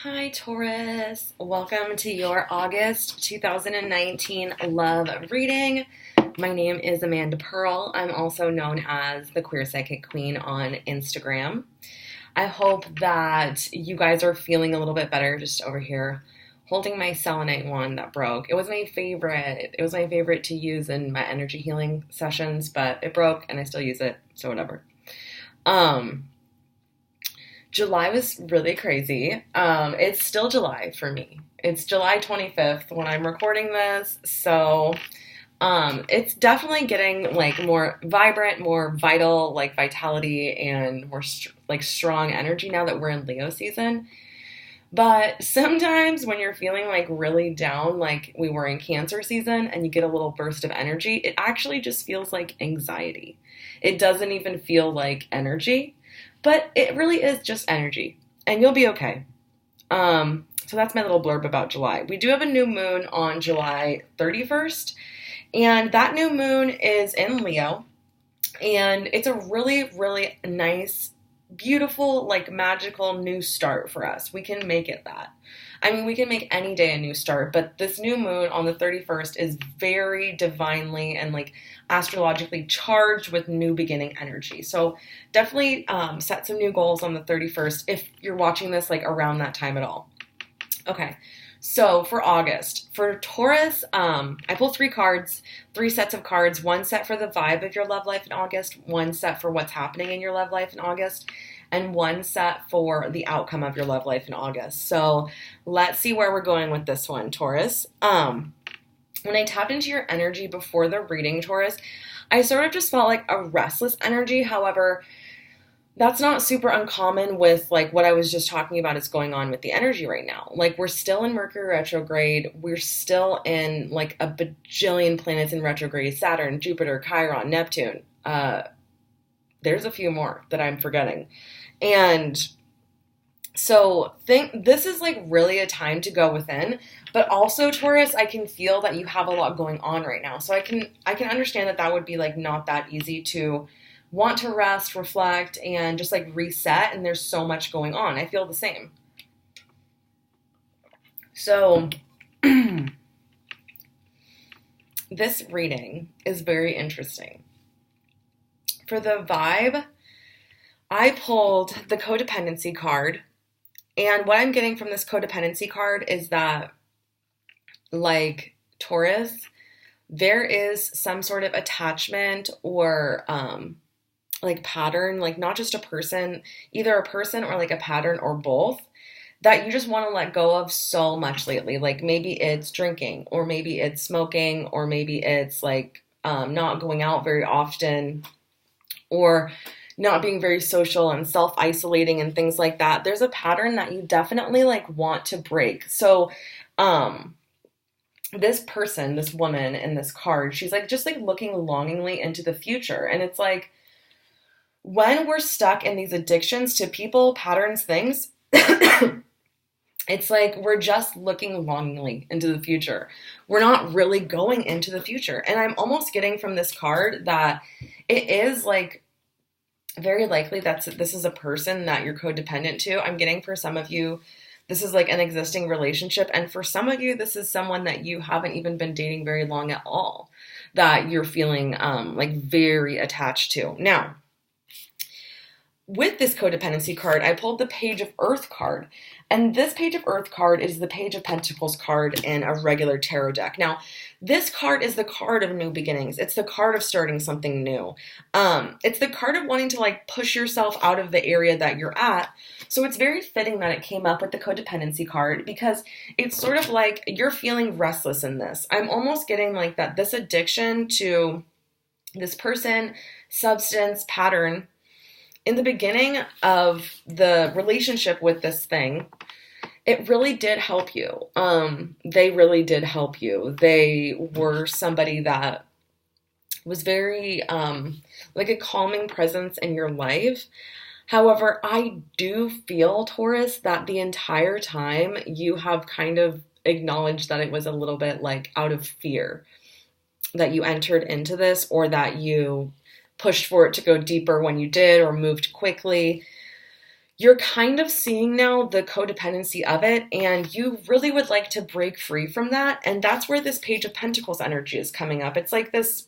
Hi, Taurus. Welcome to your August 2019 love reading. My name is Amanda Pearl. I'm also known as the Queer Psychic Queen on Instagram. I hope that you guys are feeling a little bit better just over here holding my selenite wand that broke. It was my favorite. It was my favorite to use in my energy healing sessions, but it broke and I still use it, so whatever. July was really crazy. It's still July for me. It's July 25th when I'm recording this, so it's definitely getting like more vibrant, more vital, like vitality and more strong energy now that we're in Leo season. But sometimes when you're feeling like really down, like we were in Cancer season, and you get a little burst of energy, it actually just feels like anxiety. It doesn't even feel like energy. But it really is just energy, and you'll be okay. So that's my little blurb about July. We do have a new moon on July 31st, and that new moon is in Leo, and it's a really, really nice, beautiful, like magical new start for us. We can make it that. I mean, we can make any day a new start, but this new moon on the 31st is very divinely and like astrologically charged with new beginning energy. So definitely set some new goals on the 31st if you're watching this like around that time at all. Okay, so for August, for Taurus, I pulled three sets of cards, one set for the vibe of your love life in August, one set for what's happening in your love life in August, and one set for the outcome of your love life in August. So let's see where we're going with this one, Taurus. When I tapped into your energy before the reading, Taurus, I sort of just felt like a restless energy. However, that's not super uncommon with like what I was just talking about is going on with the energy right now. Like we're still in Mercury retrograde. We're still in like a bajillion planets in retrograde: Saturn, Jupiter, Chiron, Neptune. There's a few more that I'm forgetting. And so this is like really a time to go within, but also Taurus, I can feel that you have a lot going on right now. So I can understand that would be like not that easy to want to rest, reflect, and just like reset. And there's so much going on. I feel the same. So this reading is very interesting. For the vibe, I pulled the codependency card. And what I'm getting from this codependency card is that, like Taurus, there is some sort of attachment or like pattern, like not just a person, either a person or like a pattern or both, that you just want to let go of so much lately. Like maybe it's drinking, or maybe it's smoking, or maybe it's like not going out very often, or not being very social and self-isolating and things like that. There's a pattern that you definitely like want to break. So, this person, this woman in this card, she's like just like looking longingly into the future. And it's like when we're stuck in these addictions to people, patterns, things, it's like we're just looking longingly into the future. We're not really going into the future. And I'm almost getting from this card that it is like very likely this is a person that you're codependent to. I'm getting for some of you, this is like an existing relationship. And for some of you, this is someone that you haven't even been dating very long at all, that you're feeling like very attached to. Now, with this codependency card, I pulled the Page of Earth card. And this Page of Earth card is the Page of Pentacles card in a regular tarot deck. Now, this card is the card of new beginnings. It's the card of starting something new. It's the card of wanting to like push yourself out of the area that you're at. So it's very fitting that it came up with the codependency card, because it's sort of like you're feeling restless in this. I'm almost getting like that this addiction to this person, substance, pattern, in the beginning of the relationship with this thing, it really did help you. They really did help you. They were somebody that was very like a calming presence in your life. However, I do feel, Taurus, that the entire time you have kind of acknowledged that it was a little bit like out of fear that you entered into this, or that you pushed for it to go deeper when you did, or moved quickly. you're kind of seeing now the codependency of it, and you really would like to break free from that. And that's where this Page of Pentacles energy is coming up. It's like this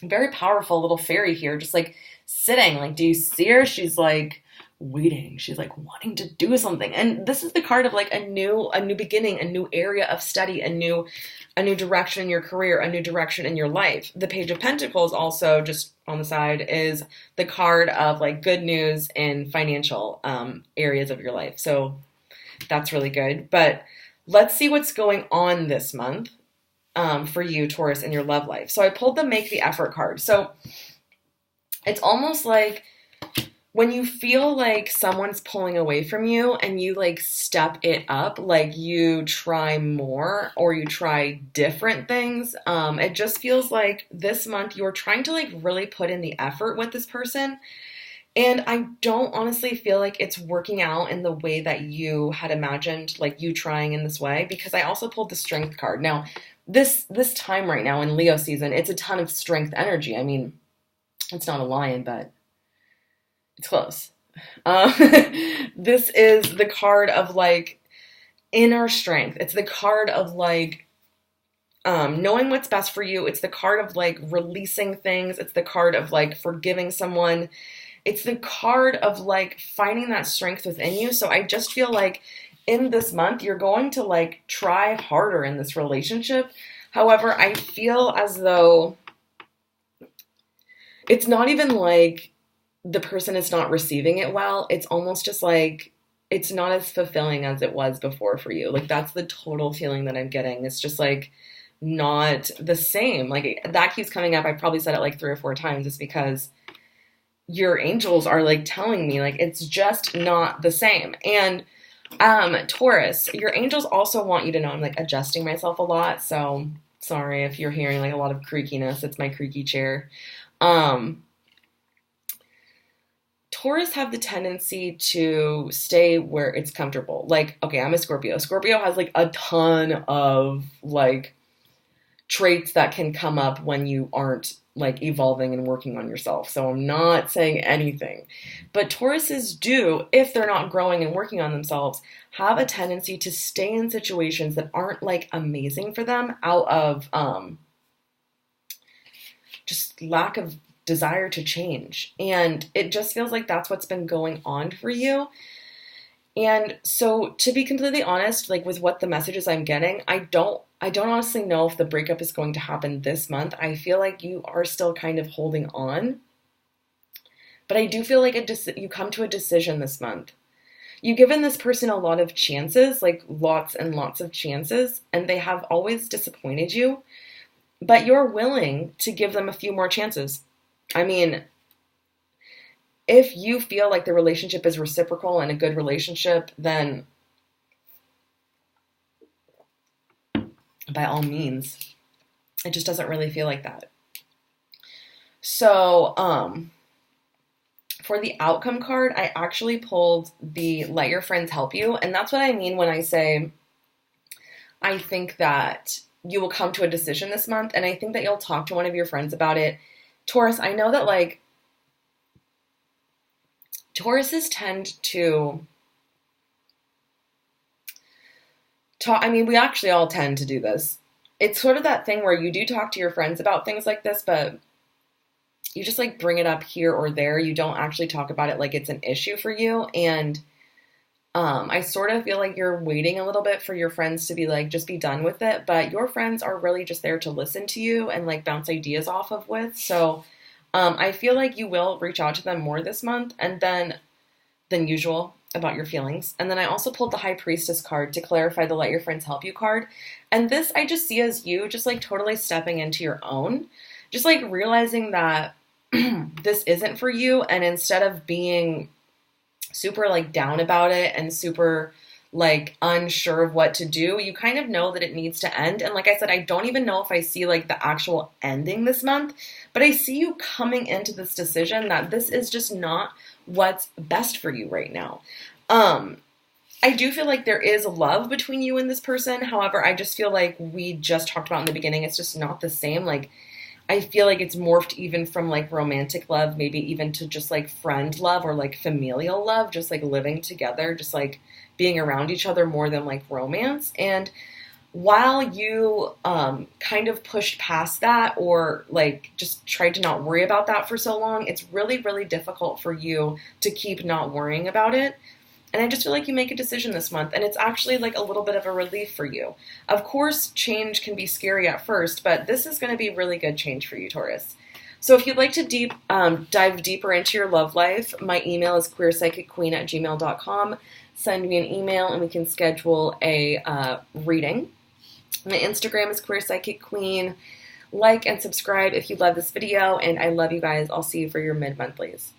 very powerful little fairy here, just like sitting. Like, do you see her? She's like waiting. She's like wanting to do something. And this is the card of like a new beginning, a new area of study, a new direction in your career, a new direction in your life. The Page of Pentacles also, just on the side, is the card of like good news in financial areas of your life. So that's really good. But let's see what's going on this month for you, Taurus, in your love life. So I pulled the Make the Effort card. So it's almost like when you feel like someone's pulling away from you and you like step it up, like you try more or you try different things, it just feels like this month you're trying to like really put in the effort with this person. And I don't honestly feel like it's working out in the way that you had imagined, like you trying in this way, because I also pulled the Strength card. Now, this time right now in Leo season, it's a ton of strength energy. I mean, it's not a lion, but it's close. This is the card of like inner strength. It's the card of like knowing what's best for you. It's the card of like releasing things. It's the card of like forgiving someone. It's the card of like finding that strength within you. So I just feel like in this month, you're going to like try harder in this relationship. However, I feel as though it's not even like the person is not receiving it well. It's almost just like it's not as fulfilling as it was before for you. Like that's the total feeling that I'm getting. It's just like not the same. Like that keeps coming up. I probably said it like 3 or 4 times just because your angels are like telling me like it's just not the same. And Taurus, your angels also want you to know I'm like adjusting myself a lot. So sorry if you're hearing like a lot of creakiness. It's my creaky chair. Taurus have the tendency to stay where it's comfortable. Like, okay, I'm a Scorpio. Scorpio has like a ton of like traits that can come up when you aren't like evolving and working on yourself. So I'm not saying anything. But Tauruses do, if they're not growing and working on themselves, have a tendency to stay in situations that aren't like amazing for them out of just lack of desire to change. And it just feels like that's what's been going on for you. And so to be completely honest, like with what the messages I'm getting, I don't honestly know if the breakup is going to happen this month. I feel like you are still kind of holding on. But I do feel like you come to a decision this month. You've given this person a lot of chances, like lots and lots of chances, and they have always disappointed you. But you're willing to give them a few more chances. I mean, if you feel like the relationship is reciprocal and a good relationship, then by all means, it just doesn't really feel like that. So, for the outcome card, I actually pulled the Let Your Friends Help You. And that's what I mean when I say, I think that you will come to a decision this month. And I think that you'll talk to one of your friends about it. Taurus, I know that like Tauruses tend to talk. I mean, we actually all tend to do this. It's sort of that thing where you do talk to your friends about things like this, but you just like bring it up here or there. You don't actually talk about it like it's an issue for you. And I sort of feel like you're waiting a little bit for your friends to be like, just be done with it. But your friends are really just there to listen to you and like bounce ideas off of with. So I feel like you will reach out to them more this month and then than usual about your feelings. And then I also pulled the High Priestess card to clarify the Let Your Friends Help You card. And this I just see as you just like totally stepping into your own, just like realizing that this isn't for you. And instead of being super like down about it and super like unsure of what to do, you kind of know that it needs to end. And like I said, I don't even know if I see like the actual ending this month, but I see you coming into this decision that this is just not what's best for you right now. I do feel like there is love between you and this person. However, I just feel like we just talked about in the beginning, it's just not the same. Like I feel like it's morphed even from like romantic love, maybe even to just like friend love or like familial love, just like living together, just like being around each other more than like romance. And while you kind of pushed past that or like just tried to not worry about that for so long, it's really, really difficult for you to keep not worrying about it. And I just feel like you make a decision this month, and it's actually like a little bit of a relief for you. Of course, change can be scary at first, but this is going to be really good change for you, Taurus. So if you'd like to dive deeper into your love life, my email is queerpsychicqueen@gmail.com. Send me an email, and we can schedule a reading. My Instagram is queerpsychicqueen. Like and subscribe if you love this video, and I love you guys. I'll see you for your mid-monthlies.